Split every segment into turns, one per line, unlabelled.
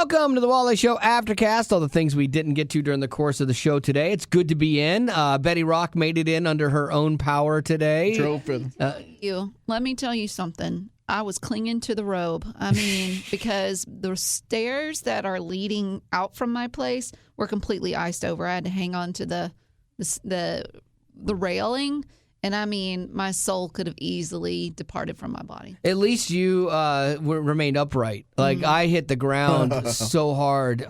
Welcome to the Wally Show Aftercast. All the things we didn't get to during the course of the show today. It's good to be in. Betty Rock made it in under her own power today.
Drove for them.
Let me tell you something. I was clinging to the robe. I mean, because the stairs that are leading out from my place were completely iced over. I had to hang on to the railing. And I mean, my soul could have easily departed from my body.
At least you remained upright. Like, I hit the ground so hard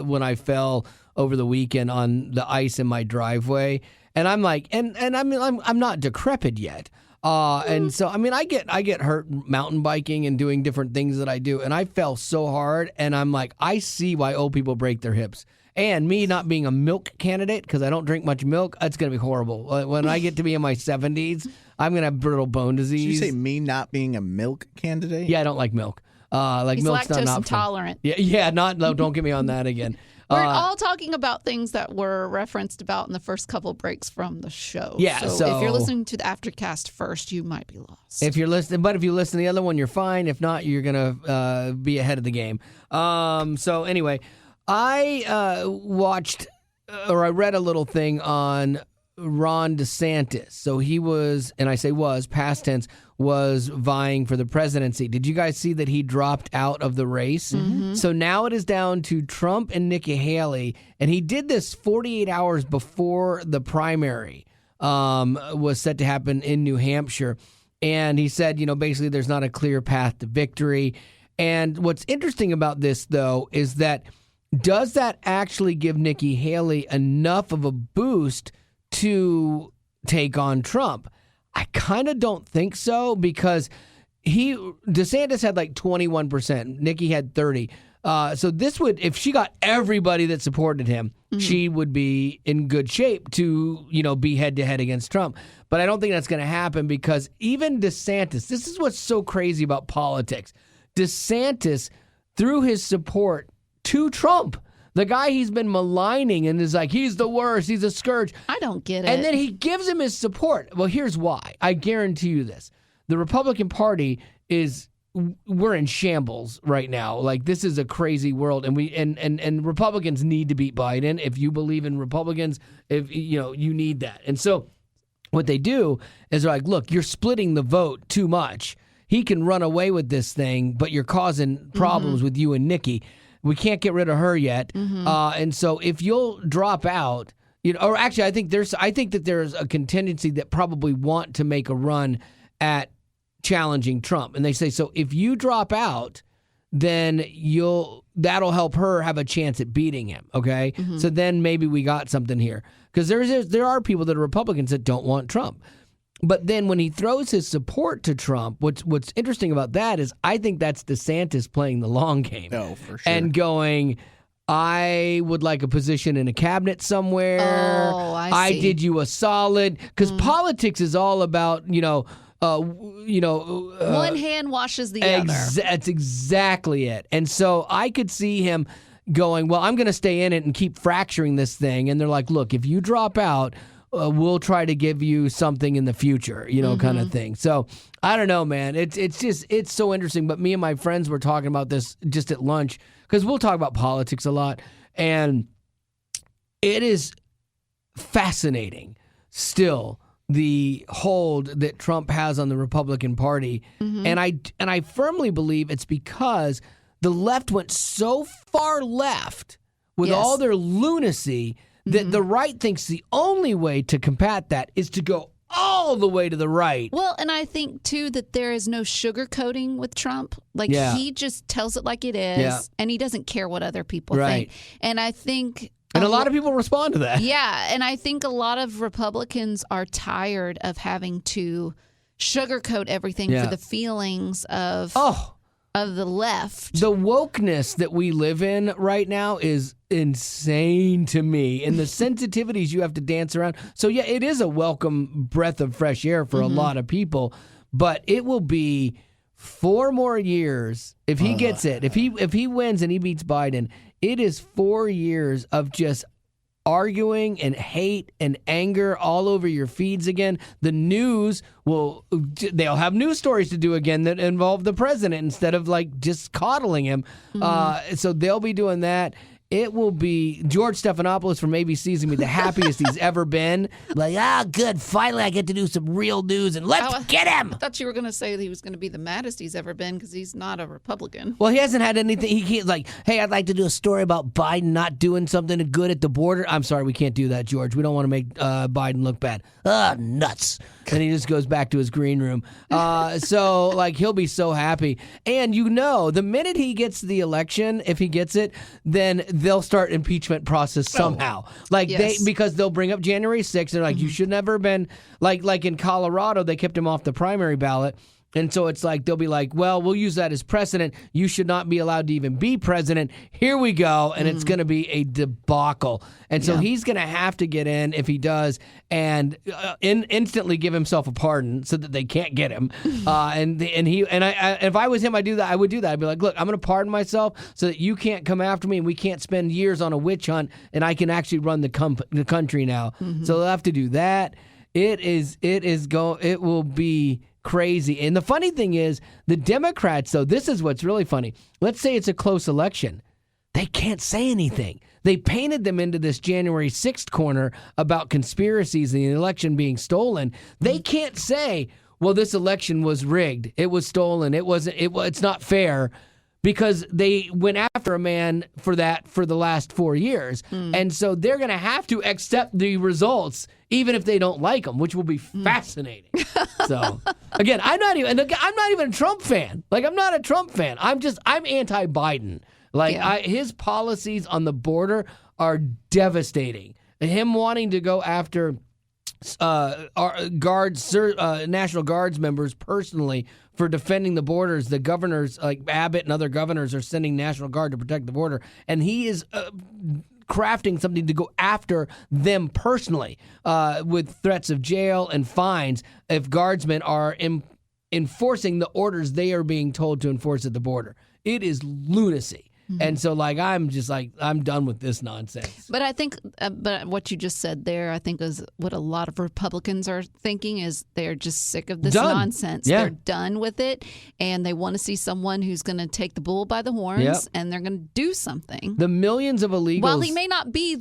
when I fell over the weekend on the ice in my driveway. And I'm like, and I mean, I'm not decrepit yet. And so, I mean, I get hurt mountain biking and doing different things that I do. And I fell so hard. And I'm like, I see why old people break their hips. And me not being a milk candidate, because I don't drink much milk, that's going to be horrible. When I get to be in my 70s, I'm going to have brittle bone disease.
Did you say me not being a milk candidate?
Yeah, I don't like milk.
He's
milk's not an
lactose
option.
intolerant.
Yeah, no, don't get me on that again.
We're all talking about things that were referenced about in the first couple breaks from the show.
Yeah, so
if you're listening to the Aftercast first, you might be lost.
If you listen to the other one, you're fine. If not, you're going to be ahead of the game. So anyway, I watched, or I read a little thing on Ron DeSantis. So he was, and I say was, past tense, was vying for the presidency. Did you guys see that he dropped out of the race? Mm-hmm. So now it is down to Trump and Nikki Haley. And he did this 48 hours before the primary was set to happen in New Hampshire. And he said, basically there's not a clear path to victory. And what's interesting about this, though, is that does that actually give Nikki Haley enough of a boost to take on Trump? I kind of don't think so, because DeSantis had like 21%. Nikki had 30%. So this would, if she got everybody that supported him, she would be in good shape to, be head to head against Trump. But I don't think that's going to happen, because even DeSantis, this is what's so crazy about politics. DeSantis, through his support to Trump, the guy he's been maligning and is like, he's the worst, he's a scourge.
I don't get it.
And then he gives him his support. Well, here's why. I guarantee you this. The Republican Party we're in shambles right now. Like, this is a crazy world, and Republicans need to beat Biden. If you believe in Republicans, you need that. And so what they do is they're like, look, you're splitting the vote too much. He can run away with this thing, but you're causing problems with you and Nikki. We can't get rid of her yet. And so if you'll drop out, or actually I think that there's a contingency that probably want to make a run at challenging Trump. And they say, so if you drop out, then that'll help her have a chance at beating him. Okay. So then maybe we got something here, because there are people that are Republicans that don't want Trump. But then when he throws his support to Trump, what's interesting about that is I think that's DeSantis playing the long game.
Oh, for sure.
And going, I would like a position in a cabinet somewhere.
Oh, I see.
I did you a solid. Because politics is all about, one
hand washes the other.
That's exactly it. And so I could see him going, well, I'm going to stay in it and keep fracturing this thing. And they're like, look, if you drop out, we'll try to give you something in the future, kind of thing. So I don't know, man. It's so interesting. But me and my friends were talking about this just at lunch, because we'll talk about politics a lot. And it is fascinating still, the hold that Trump has on the Republican Party. And I firmly believe it's because the left went so far left with all their lunacy that the right thinks the only way to combat that is to go all the way to the right.
Well, and I think, too, that there is no sugarcoating with Trump. Like, he just tells it like it is, and he doesn't care what other people think. And I think...
And a lot of people respond to that.
Yeah, and I think a lot of Republicans are tired of having to sugarcoat everything for the feelings of the left.
The wokeness that we live in right now is insane to me, and the sensitivities you have to dance around. So yeah, it is a welcome breath of fresh air for a lot of people, but it will be 4 more years if he gets it. If he wins and he beats Biden, it is 4 years of just arguing and hate and anger all over your feeds again. The news they'll have news stories to do again that involve the president instead of like just coddling him. So they'll be doing that. It will be George Stephanopoulos from ABC is going to be the happiest he's ever been. Like, good. Finally, I get to do some real news, and let's get him.
I thought you were going to say that he was going to be the maddest he's ever been because he's not a Republican.
Well, he hasn't had anything. He can't, like, hey, I'd like to do a story about Biden not doing something good at the border. I'm sorry, we can't do that, George. We don't want to make Biden look bad. Nuts. And he just goes back to his green room. So, like, he'll be so happy. And the minute he gets the election, if he gets it, then they'll start impeachment process somehow. Because they'll bring up January 6th. And they're like, you should never have been, like in Colorado, they kept him off the primary ballot. And so it's like, they'll be like, well, we'll use that as precedent. You should not be allowed to even be president. Here we go. And it's going to be a debacle. And so he's going to have to get in if he does and instantly give himself a pardon so that they can't get him. If I was him, I would do that. I'd be like, look, I'm going to pardon myself so that you can't come after me and we can't spend years on a witch hunt and I can actually run the country now. So they'll have to do that. It will be crazy. And the funny thing is, the Democrats, though, this is what's really funny. Let's say it's a close election. They can't say anything. They painted them into this January 6th corner about conspiracies and the election being stolen. They can't say, well, this election was rigged. It was stolen. It's not fair. Because they went after a man for that for the last 4 years. And so they're going to have to accept the results, even if they don't like them, which will be fascinating. So, again, I'm not even a Trump fan. Like, I'm not a Trump fan. I'm anti-Biden. Like, his policies on the border are devastating. Him wanting to go after our National Guards members personally for defending the borders. The governors, like Abbott and other governors, are sending National Guard to protect the border. And he is crafting something to go after them personally with threats of jail and fines if guardsmen are enforcing the orders they are being told to enforce at the border. It is lunacy. And so, like, I'm done with this nonsense.
But I think, but what you just said there, I think is what a lot of Republicans are thinking is they're just sick of this nonsense. Yeah. They're done with it, and they want to see someone who's going to take the bull by the horns, and they're going to do something.
The millions of illegals.
While he may not be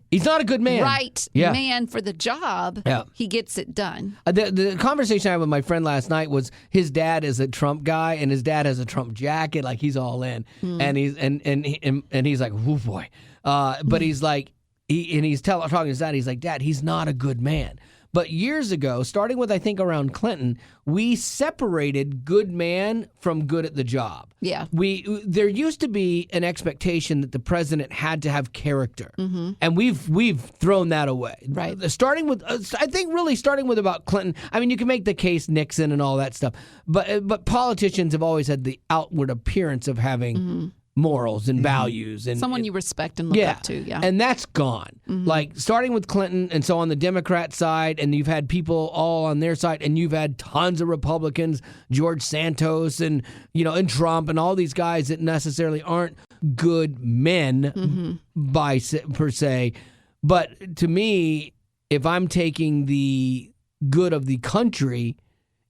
he's not a good man, man for the job. Yeah. He gets it done.
The conversation I had with my friend last night was his dad is a Trump guy, and his dad has a Trump jacket, like he's all in, and he's like, oh boy. But he's like, he's talking to his dad. He's like, Dad, he's not a good man. But years ago, starting with, I think, around Clinton, we separated good man from good at the job.
Yeah.
There used to be an expectation that the president had to have character. And we've thrown that away.
Right.
Starting with about Clinton. I mean, you can make the case Nixon and all that stuff. But politicians have always had the outward appearance of having morals and values and
someone you respect and look up to.
And that's gone. Like, starting with Clinton, and so on the Democrat side, and you've had people all on their side, and you've had tons of Republicans, George Santos and and Trump and all these guys that necessarily aren't good men per se. But to me, if I'm taking the good of the country,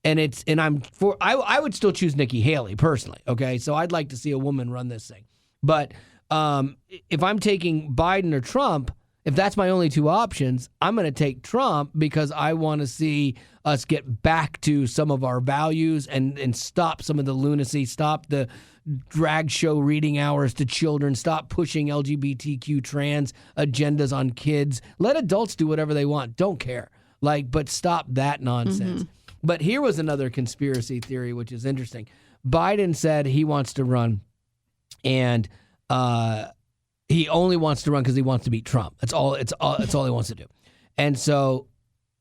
I would still choose Nikki Haley personally. Okay, so I'd like to see a woman run this thing. But if I'm taking Biden or Trump, if that's my only two options, I'm going to take Trump because I want to see us get back to some of our values and stop some of the lunacy, stop the drag show reading hours to children, stop pushing LGBTQ trans agendas on kids. Let adults do whatever they want. Don't care. But stop that nonsense. But here was another conspiracy theory, which is interesting. Biden said he wants to run, and he only wants to run because he wants to beat Trump. That's all he wants to do. And so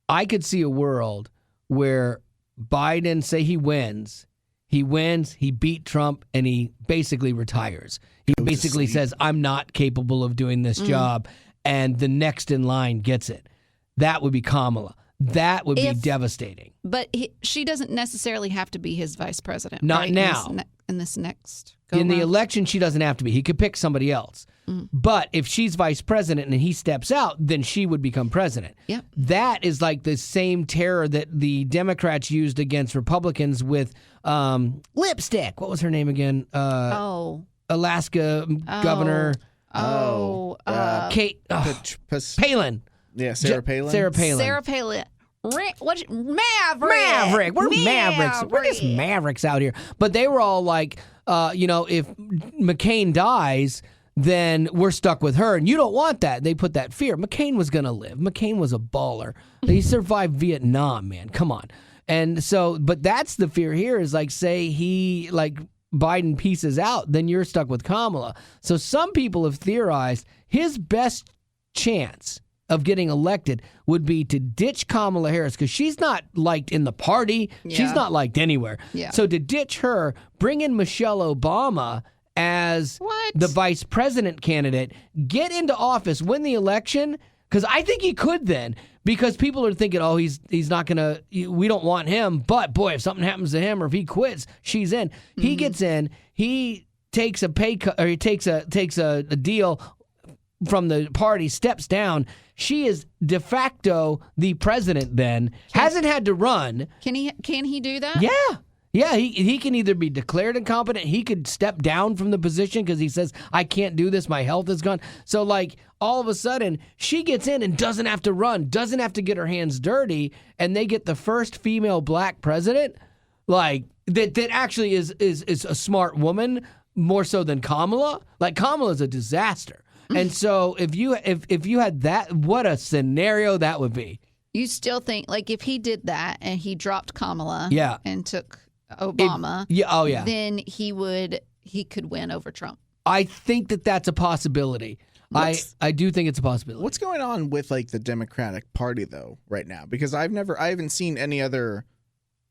I could see a world where Biden, say he wins, he beat Trump, and he basically retires. He basically says, I'm not capable of doing this job, and the next in line gets it. That would be Kamala. That would be devastating.
But she doesn't necessarily have to be his vice president.
Not
right?
now.
In this next
In the election, she doesn't have to be. He could pick somebody else. But if she's vice president and he steps out, then she would become president.
Yep.
That is like the same terror that the Democrats used against Republicans with lipstick. What was her name again? Alaska governor. Kate Palin.
Yeah, Sarah Palin.
Sarah
Palin. Maverick.
We're Mavericks. We're just Mavericks out here. But they were all like, if McCain dies, then we're stuck with her. And you don't want that. They put that fear. McCain was going to live. McCain was a baller. He survived Vietnam, man. Come on. And so, but that's the fear here is like, say Biden pieces out, then you're stuck with Kamala. So some people have theorized his best chance of getting elected would be to ditch Kamala Harris because she's not liked in the party. Yeah. She's not liked anywhere. Yeah. So to ditch her, bring in Michelle Obama as the vice president candidate, get into office, win the election, because I think he could then, because people are thinking, oh, he's not going to, we don't want him, but boy, if something happens to him or if he quits, she's in. Mm-hmm. He gets in, he takes a pay cut, or he takes a deal from the party, steps down. She is de facto the president then, hasn't had to run. Can
he do that?
Yeah. Yeah, he can either be declared incompetent, he could step down from the position because he says, I can't do this, my health is gone. So, all of a sudden, she gets in and doesn't have to run, doesn't have to get her hands dirty, and they get the first female black president, that actually is a smart woman, more so than Kamala. Kamala's a disaster. And so, if you had that, what a scenario that would be.
You still think, if he did that and he dropped Kamala and took Obama, then he could win over Trump.
I think that's a possibility. I do think it's a possibility.
What's going on with the Democratic Party though right now? Because I haven't seen any other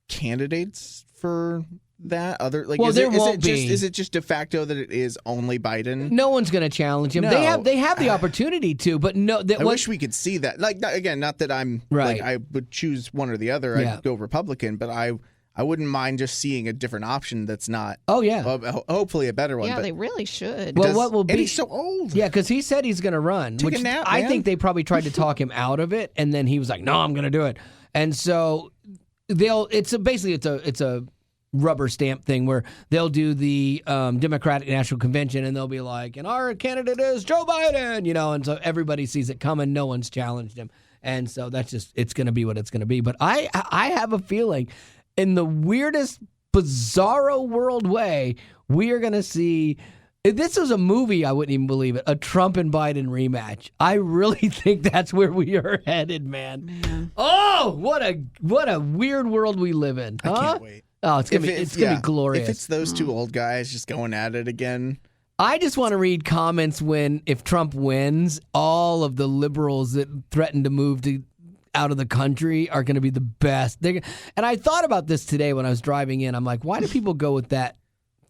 candidates for that other is it just de facto that it is only Biden?
No one's going to challenge him. No. They have the opportunity to, but no.
I wish we could see that. Not that I'm right. I would choose one or the other. Yeah. I'd go Republican, but I wouldn't mind just seeing a different option that's not.
Oh yeah.
Hopefully a better one.
Yeah,
but
they really should.
Well, what will be?
And he's so old.
Yeah, because he said he's going to run.
Take a nap,
I think they probably tried to talk him out of it, and then he was like, "No, I'm going to do it." And so it's a rubber stamp thing where they'll do the Democratic National Convention and they'll be like, and our candidate is Joe Biden, and so everybody sees it coming. No one's challenged him. And so it's going to be what it's going to be. But I have a feeling in the weirdest, bizarro world way, we are going to see, if this was a movie, I wouldn't even believe it, a Trump and Biden rematch. I really think that's where we are headed, man. Oh, what a weird world we live in. Huh?
I can't wait.
Oh, it's gonna be glorious.
If it's those two old guys just going at it again.
I just want to read comments if Trump wins, all of the liberals that threaten to move out of the country are going to be the best. And I thought about this today when I was driving in. I'm like, why do people go with that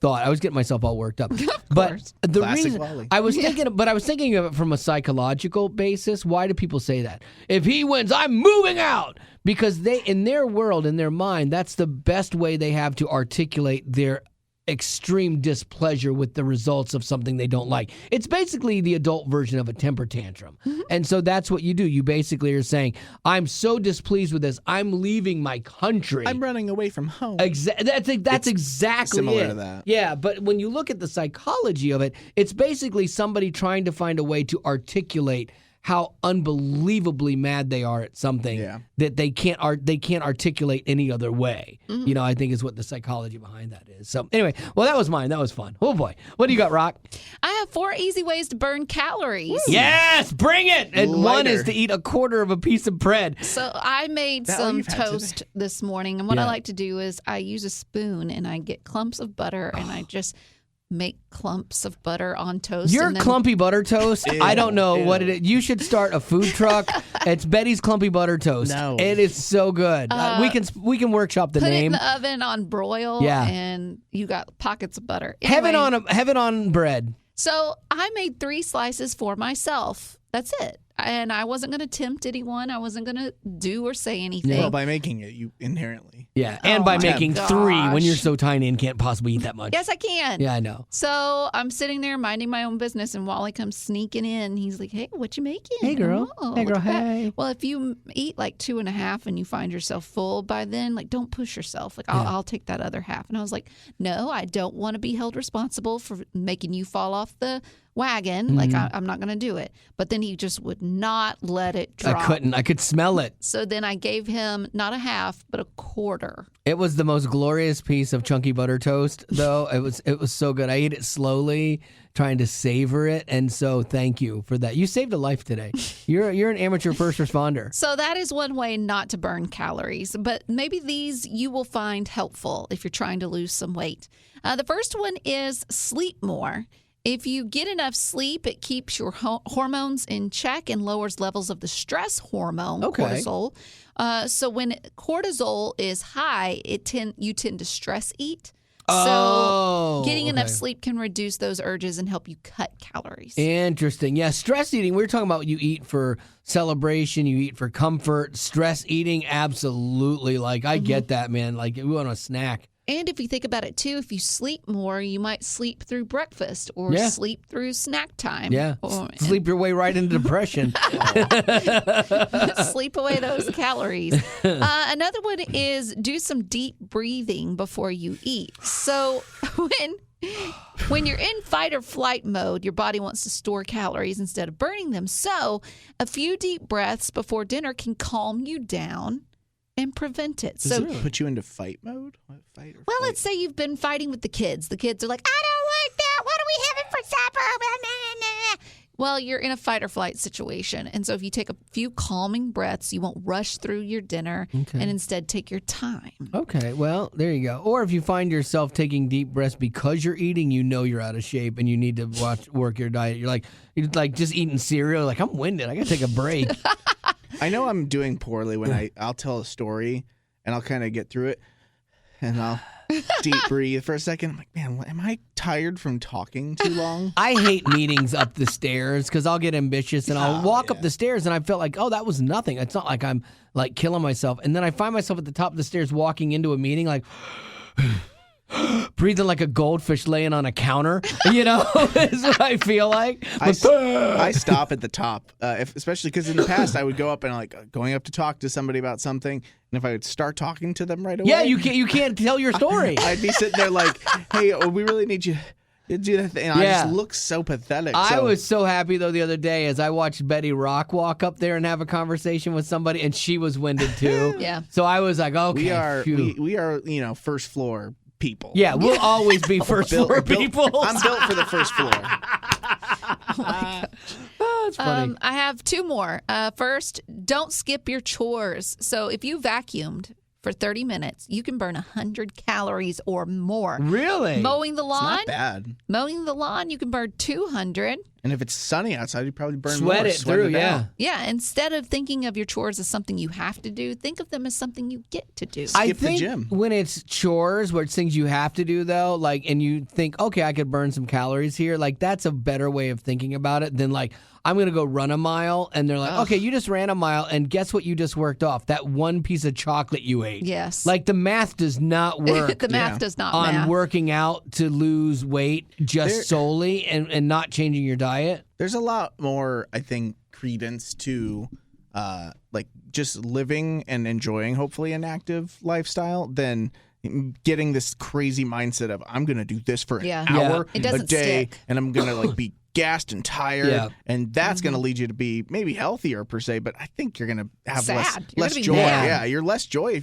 thought? I was getting myself all worked up. But the
Classic
reason
Wally.
I was thinking of it from a psychological basis. Why do people say that? If he wins, I'm moving out. Because in their world, in their mind, that's the best way they have to articulate their extreme displeasure with the results of something they don't like. It's basically the adult version of a temper tantrum. Mm-hmm. And so that's what you do. You basically are saying, I'm so displeased with this, I'm leaving my country.
I'm running away from home.
That's exactly
similar
it.
To that.
Yeah, but when you look at the psychology of it, it's basically somebody trying to find a way to articulate how unbelievably mad they are at something that they can't articulate any other way. Mm-hmm. I think is what the psychology behind that is. So anyway, well, that was mine. That was fun. Oh boy, what do you got, Rock?
I have 4 easy ways to burn calories.
Woo. Yes, bring it. And one is to eat a quarter of a piece of bread.
So I made some toast this morning, and what I like to do is I use a spoon and I get clumps of butter and I just make clumps of butter on toast.
Your clumpy butter toast, I don't know what it is. You should start a food truck. It's Betty's Clumpy Butter Toast.
No.
It is so good. We can workshop the name.
Put it in the oven on broil, and you got pockets of butter.
Anyway, heaven on bread.
So I made 3 slices for myself, That's it. And I wasn't going to tempt anyone. I wasn't going to do or say anything.
Well, by making it, you inherently.
Yeah, and by making 3 when you're so tiny and can't possibly eat that much.
Yes, I can.
Yeah, I know.
So I'm sitting there minding my own business, and Wally comes sneaking in. He's like, "Hey, what you making?"
Hey, girl.
Oh,
hey, girl. Hey.
Well, if you eat like 2.5 and you find yourself full by then, like, don't push yourself. Like, I'll take that other half. And I was like, no, I don't want to be held responsible for making you fall off the wagon. Like, I'm not going to do it. But then he just would not let it drop.
I couldn't. I could smell it.
So then I gave him not a half, but a quarter.
It was the most glorious piece of chunky butter toast, though. It was so good. I ate it slowly, trying to savor it, and so thank you for that. You saved a life today. You're an amateur first responder.
So that is one way not to burn calories, but maybe these you will find helpful if you're trying to lose some weight. The first one is sleep more. If you get enough sleep, it keeps your hormones in check and lowers levels of the stress hormone, cortisol. So when cortisol is high, you tend to stress eat. So getting enough sleep can reduce those urges and help you cut calories.
Interesting. Yeah, stress eating. We were talking about you eat for celebration, you eat for comfort. Stress eating, absolutely. Like, I get that, man. Like, we want a snack.
And if you think about it, too, if you sleep more, you might sleep through breakfast or sleep through snack time.
Yeah, sleep your way right into depression.
Sleep away those calories. Another one is do some deep breathing before you eat. So when you're in fight or flight mode, your body wants to store calories instead of burning them. So a few deep breaths before dinner can calm you down and prevent it.
Does it put you into fight mode? Fight or flight?
Let's say you've been fighting with the kids. The kids are like, I don't like that. What are we having for supper? Well, you're in a fight or flight situation. And so if you take a few calming breaths, you won't rush through your dinner and instead take your time.
Okay, well, there you go. Or if you find yourself taking deep breaths because you're eating, you know you're out of shape and you need to work your diet. You're like just eating cereal. Like, I'm winded. I got to take a break.
I know I'm doing poorly when I'll tell a story and I'll kind of get through it and I'll deep breathe for a second. I'm like, man, am I tired from talking too long?
I hate meetings up the stairs because I'll get ambitious and I'll walk up the stairs and I felt like, oh, that was nothing. It's not like I'm like killing myself. And then I find myself at the top of the stairs walking into a meeting like... breathing like a goldfish laying on a counter, is what I feel like.
I stop at the top, especially because in the past I would go up and going up to talk to somebody about something, and if I would start talking to them right away,
yeah, you can't tell your story.
I'd be sitting there like, hey, we really need you to do that thing. And I just look so pathetic.
I was so happy though the other day as I watched Betty Rock walk up there and have a conversation with somebody, and she was winded too.
Yeah.
So I was like, okay,
we are first floor people.
Yeah, we'll always be first floor people.
I'm built for the first floor.
Oh my gosh.
That's funny.
I have 2 more. First, don't skip your chores. So if you vacuumed for 30 minutes, you can burn 100 calories or more.
Really?
Mowing the lawn?
It's not bad.
Mowing the lawn, you can burn 200.
And if it's sunny outside, you probably burn
Sweat
more.
It through, yeah.
Yeah, instead of thinking of your chores as something you have to do, think of them as something you get to do.
I think the gym. When it's chores, where it's things you have to do, though, and you think, okay, I could burn some calories here, that's a better way of thinking about it than, I'm going to go run a mile, and they're like, okay, you just ran a mile, and guess what you just worked off? That one piece of chocolate you ate.
Yes.
The math does not work.
The math does not
on working out to lose weight solely and not changing your diet.
There's a lot more, I think, credence to just living and enjoying, hopefully, an active lifestyle than getting this crazy mindset of I'm going to do this for an hour a day
stick.
and I'm going to be gassed and tired and that's going to lead you to be maybe healthier per se, but I think you're going to have less joy. Yeah, you're less joy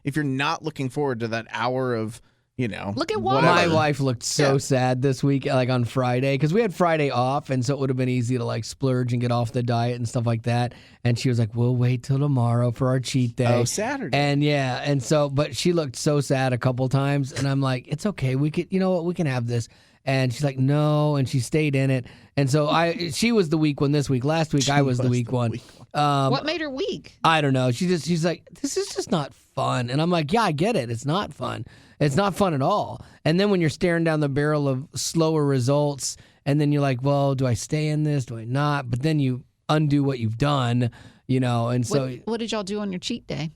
if you're not looking forward to that hour of
look at Walmart.
My wife looked so sad this week, on Friday, because we had Friday off, and so it would have been easy to splurge and get off the diet and stuff like that. And she was like, "We'll wait till tomorrow for our cheat day."
Oh, Saturday.
And so, but she looked so sad a couple times, and I'm like, "It's okay, we could, we can have this." And she's like, "No," and she stayed in it. And so she was the weak one this week. Last week I was the weak one.
What made her weak?
I don't know. She's like, "This is just not fun." And I'm like, "Yeah, I get it. It's not fun. It's not fun at all." And then when you're staring down the barrel of slower results, and then you're like, "Well, do I stay in this? Do I not?" But then you undo what you've done, and so.
What did y'all do on your cheat day?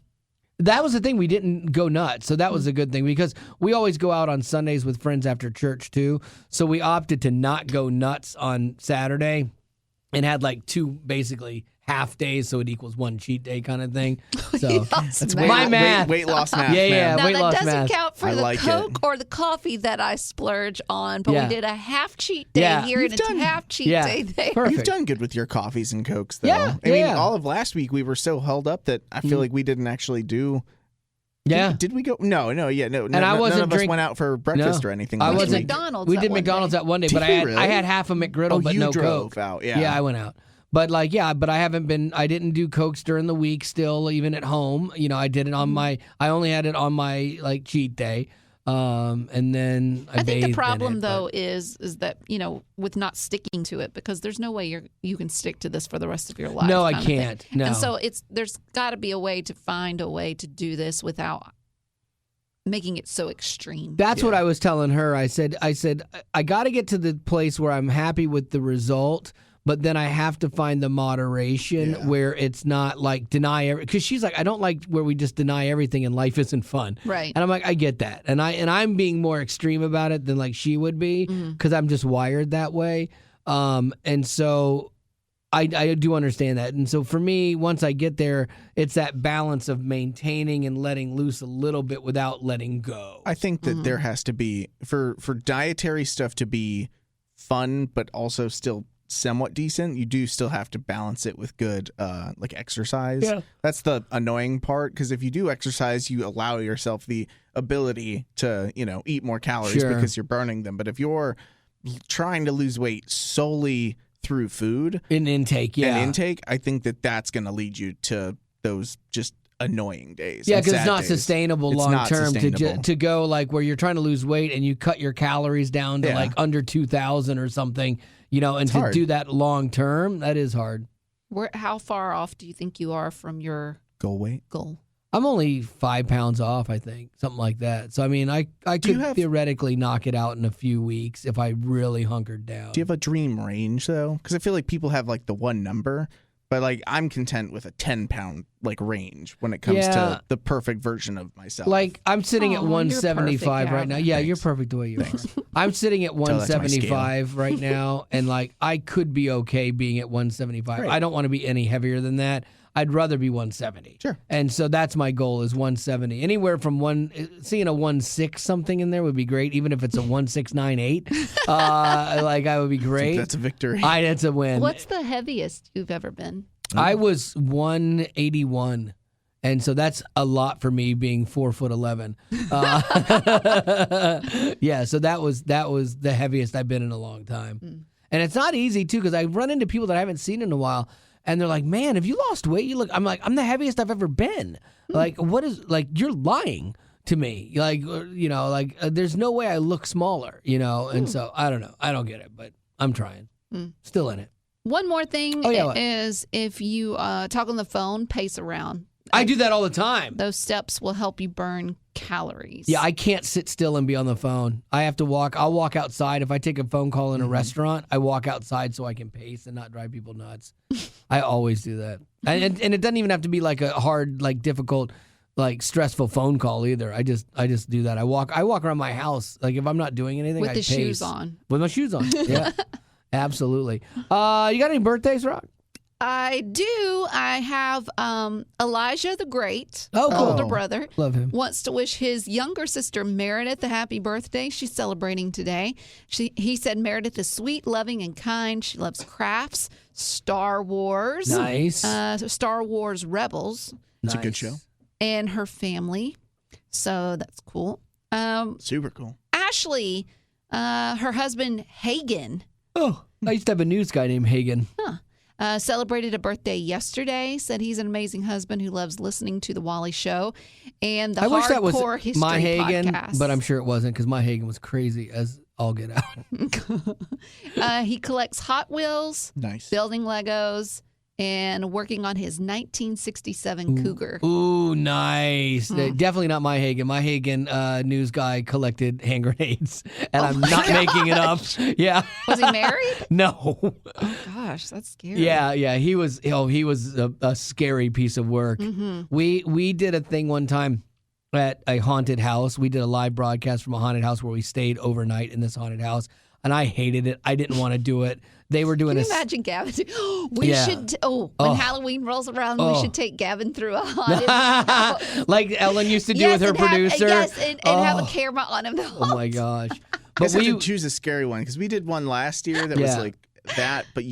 That was the thing. We didn't go nuts. So that was a good thing because we always go out on Sundays with friends after church too. So we opted to not go nuts on Saturday and had like 2 basically half days, so it equals 1 cheat day kind of thing. So
that's
my math.
Weight loss math.
Yeah.
Now
weight
that
loss
doesn't
math.
count for the Coke or the coffee that I splurge on, but we did a half cheat day here and a half cheat day there.
Perfect.
You've done good with your coffees and Cokes, though.
Yeah,
I mean, all of last week we were so held up that I feel like we didn't actually do. Did we go? No. And I wasn't
none
of us went out for breakfast or anything.
I
wasn't.
McDonald's.
We did McDonald's that one day, but I had half a McGriddle, but no Coke.
Out,
I went out. But but I didn't do Cokes during the week still, even at home. I did it on I only had it on my cheat day. And then I
think the problem though is that, with not sticking to it, because there's no way you can stick to this for the rest of your life.
No, I can't. No.
And so there's got to be a way to find a way to do this without making it so extreme.
That's what I was telling her. I said I got to get to the place where I'm happy with the result. But then I have to find the moderation where it's not like deny everything. Because she's like, I don't like where we just deny everything and life isn't fun.
Right.
And I'm like, I get that. And I'm being more extreme about it than like she would be because I'm just wired that way. And so I do understand that. And so for me, once I get there, it's that balance of maintaining and letting loose a little bit without letting go.
I think that there has to be, for dietary stuff to be fun, but also still somewhat decent, you do still have to balance it with good exercise. That's the annoying part, because if you do exercise, you allow yourself the ability to eat more calories because you're burning them. But if you're trying to lose weight solely through food
and intake,
I think that's going to lead you to those just annoying days.
Yeah, because it's not sustainable long term to go like where you're trying to lose weight and you cut your calories down to like under 2,000 or something. And it's to hard. Do that long term, that is hard.
How far off do you think you are from your
goal weight?
I'm only 5 pounds off, I think, something like that. So I mean, I could theoretically knock it out in a few weeks if I really hunkered down.
Do you have a dream range though? Because I feel like people have like the one number, but I'm content with a 10-pound range when it comes to the perfect version of myself.
I'm sitting at 175 right now. Yeah, you're perfect the way you are. I'm sitting at 175 right now, and I could be okay being at 175. Right. I don't want to be any heavier than that. I'd rather be 170.
Sure.
And so that's my goal is 170. Anywhere from seeing a 1.6 something in there would be great, even if it's a 1.698. I would be great.
That's a victory.
That's a win.
What's the heaviest you've ever been?
I was 181. And so that's a lot for me being 4'11". So that was the heaviest I've been in a long time. And it's not easy too, because I run into people that I haven't seen in a while. And they're like, man, have you lost weight? I'm like, I'm the heaviest I've ever been. What is, you're lying to me. There's no way I look smaller, And so, I don't know. I don't get it, but I'm trying. Still in it.
One more thing is if you talk on the phone, pace around.
I do that all the time.
Those steps will help you burn calories.
Yeah, I can't sit still and be on the phone. I have to walk. I'll walk outside. If I take a phone call in a restaurant, I walk outside so I can pace and not drive people nuts. I always do that. And it doesn't even have to be a hard, difficult, stressful phone call either. I just do that. I walk around my house. If I'm not doing anything,
with
I
pace. Shoes on.
With my shoes on. Yeah. Absolutely. You got any birthdays, Rock?
I do. I have Elijah the Great,
older
brother.
Love him.
Wants to wish his younger sister Meredith a happy birthday. She's celebrating today. He said Meredith is sweet, loving, and kind. She loves crafts, Star Wars.
Nice.
Star Wars Rebels.
It's a good show.
And her family. So that's cool.
Super cool.
Ashley, her husband Hagen.
Oh, I used to have a news guy named Hagen.
Huh. Celebrated a birthday yesterday. Said he's an amazing husband who loves listening to the Wally Show and the Hardcore History
my Hagen,
podcast.
But I'm sure it wasn't because my Hagen was crazy as all get out.
He collects Hot Wheels,
nice,
building Legos, and working on his 1967 Cougar.
Ooh, nice. Definitely not my Hagen. My Hagen news guy collected hand grenades, and I'm not making it up. Yeah.
Was he married?
No.
Oh gosh, that's scary.
Yeah. He was a scary piece of work.
Mm-hmm.
We did a thing one time at a haunted house. We did a live broadcast from a haunted house where we stayed overnight in this haunted house, and I hated it. I didn't want to do it. They were doing
Can you imagine Gavin? When Halloween rolls around, we should take Gavin through a haunted house.
Like Ellen used to do with her producer.
And have a camera on him the whole
Oh my gosh.
But we had to choose a scary one because we did one last year that was like that, but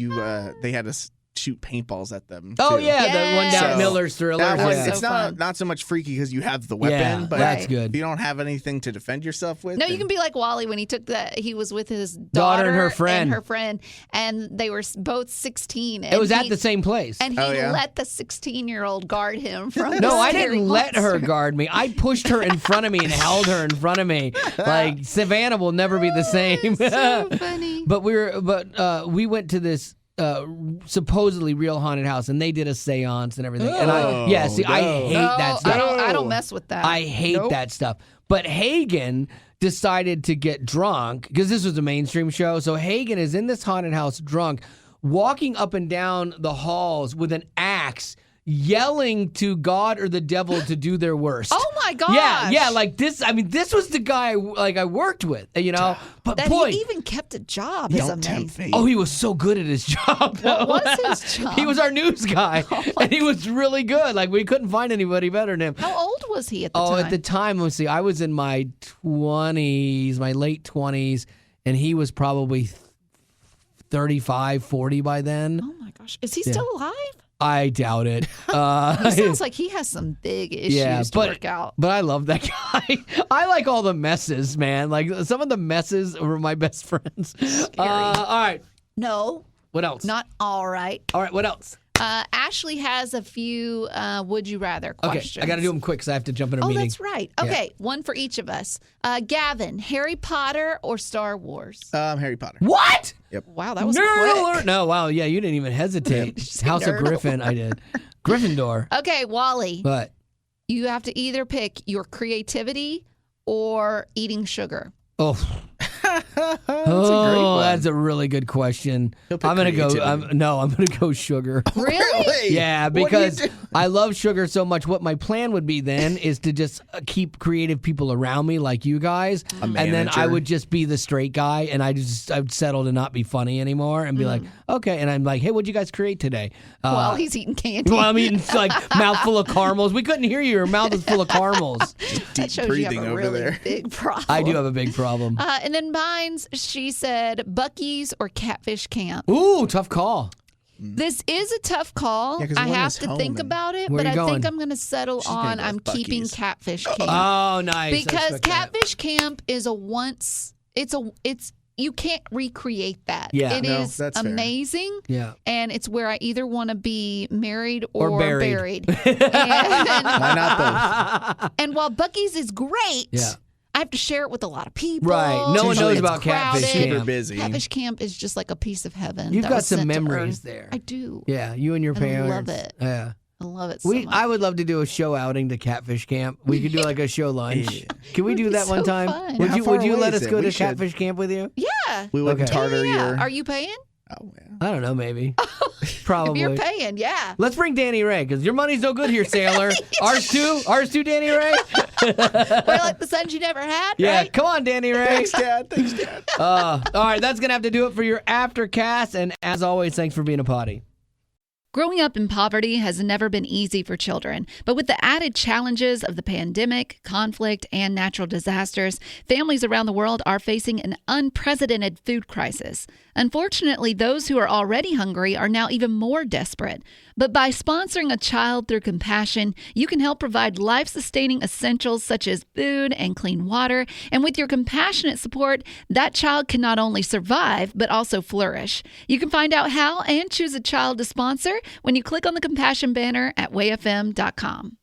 they had us shoot paintballs at them.
Oh
too.
yeah, the one down Miller's Thriller.
That one,
yeah.
it's not so much freaky because you have the weapon, but
that's good.
if you don't have anything to defend yourself with.
No, you can be like Wally when he took he was with his
daughter and her friend,
and they were both 16.
It was at the same place,
and he let the 16-year-old guard him from.
No, I didn't let her guard me. I pushed her in front of me and held her in front of me. Like Savannah will never be the same.
So funny.
But we went to this supposedly real haunted house, and they did a seance and everything. And I hate that stuff.
I don't mess with that.
I hate that stuff. But Hagen decided to get drunk because this was a mainstream show. So Hagen is in this haunted house drunk, walking up and down the halls with an axe, yelling to God or the devil to do their worst.
Oh my gosh.
Yeah, like this. I mean, this was the guy I worked with, you know. But
that
boy,
he even kept a job is amazing.
Oh, he was so good at his job.
What was his job?
He was our news guy, and he was really good. Like we couldn't find anybody better than him.
How old was he at the time?
Oh, at the time, let's see, I was in my 20s, my late 20s, and he was probably 35, 40 by then.
Oh my gosh, is he still alive?
I doubt it.
He sounds like he has some big issues to work out.
But I love that guy. I like all the messes, man. Like some of the messes were my best friends. All right.
No.
What else?
Not all right.
All right, what else?
Ashley has a few would you rather questions.
Okay, I got to do them quick because I have to jump in a meeting.
Oh, that's right. Okay, one for each of us. Gavin, Harry Potter or Star Wars?
Harry Potter.
What?
Yep.
Wow, that was
Nerd
quick.
alert. No, wow, yeah, you didn't even hesitate. House of Griffin, I did. Gryffindor.
Okay, Wally.
What?
You have to either pick your creativity or eating sugar.
Oh. That's a really good question. I'm gonna go. I'm gonna go sugar.
Really?
Yeah, because I love sugar so much. What my plan would be then is to just keep creative people around me, like you guys, and then I would just be the straight guy, and I'd settle to not be funny anymore, and be like, okay, and I'm like, hey, what'd you guys create today?
Well, he's eating candy.
Well, I'm eating like mouthful of caramels. We couldn't hear you. Your mouth is full of caramels.
That shows
breathing
you have a
over
really
there.
big problem.
I do have a big problem.
And then mine's, she said, Buc-ee's or Catfish Camp.
Ooh, tough call.
This is a tough call.
Yeah, 'cause
I
one
have
is
to
home
think
and-
about it,
Where
but
you
I
going?
think I'm going to settle
She's gonna
on
go
I'm
with
keeping
Buc-ee's.
Catfish Camp.
Oh, nice. I
Because
respect that.
Catfish Camp is it's you can't recreate that.
Yeah.
It
No,
is
that's fair.
amazing.
Yeah.
And it's where I either want to be married or
buried.
And,
Why not both?
and while Buc-ee's is great,
Yeah.
I have to share it with a lot of people.
Right. No one
Usually
knows
it's
about Catfish
crowded.
Camp.
Super busy.
Catfish Camp is just like a piece of heaven.
You've
that
got
was
some
sent to
memories
Earth.
there.
I do.
Yeah, you and your
I
parents.
love it.
Yeah.
I love it so much.
I would love to do a show outing to Catfish Camp. We could do like a show lunch.
Yeah.
Can we do
be
that one
so
time?
fun.
Would
How
you
far
Would you
away
let
is
us
it?
go
We
to
should.
Catfish Camp with you?
Yeah.
We wouldn't
Okay.
tartar
Yeah.
your.
Are you paying?
Oh, yeah.
I don't know, maybe.
If
Probably.
you're paying, yeah.
Let's bring Danny Ray because your money's no good here, sailor. Ours too, Danny Ray.
We're like the sons you never had,
Yeah,
right?
come on, Danny Ray.
Thanks, Dad. Thanks, Dad.
All right, that's gonna have to do it for your Aftercast. And as always, thanks for being a potty.
Growing up in poverty has never been easy for children, but with the added challenges of the pandemic, conflict, and natural disasters, families around the world are facing an unprecedented food crisis. Unfortunately, those who are already hungry are now even more desperate. But by sponsoring a child through compassion, you can help provide life-sustaining essentials such as food and clean water. And with your compassionate support, that child can not only survive, but also flourish. You can find out how and choose a child to sponsor when you click on the compassion banner at wayfm.com.